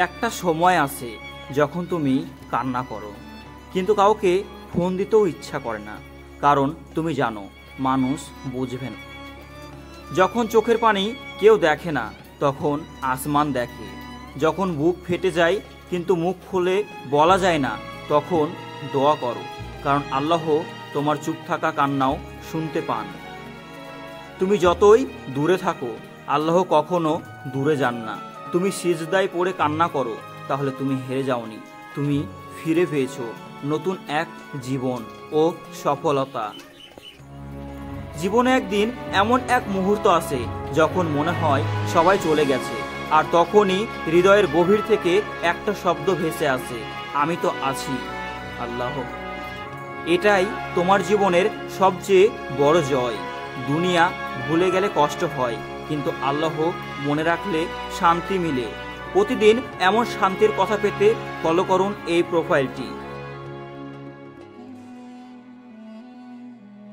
একটা সময় আছে যখন তুমি কান্না করো, কিন্তু কাউকে ফোন দিতেও ইচ্ছা করে না, কারণ তুমি জানো মানুষ বুঝবে না। যখন চোখের পানি কেউ দেখে না, তখন আসমান দেখে। যখন বুক ফেটে যায় কিন্তু মুখ খুলে বলা যায় না, তখন দোয়া করো, কারণ আল্লাহ তোমার চুপ থাকা কান্নাও শুনতে পান। তুমি যতই দূরে থাকো, আল্লাহ কখনো দূরে যান না। তুমি সিজদায় পড়ে কান্না করো, তাহলে তুমি হেরে যাওনি, তুমি ফিরে পেয়েছো নতুন এক জীবন ও সফলতা। জীবনে একদিন এমন এক মুহূর্ত আসে যখন মনে হয় সবাই চলে গেছে, আর তখনই হৃদয়ের গভীর থেকে একটা শব্দ ভেসে আসে, আমি তো আছি আল্লাহ। এটাই তোমার জীবনের সবচেয়ে বড় জয়। দুনিয়া ভুলে গেলে কষ্ট হয়, কিন্তু আল্লাহ মনে রাখলে শান্তি মিলে। প্রতিদিন এমন শান্তির কথা পেতে ফলো করুন এই প্রোফাইলটি।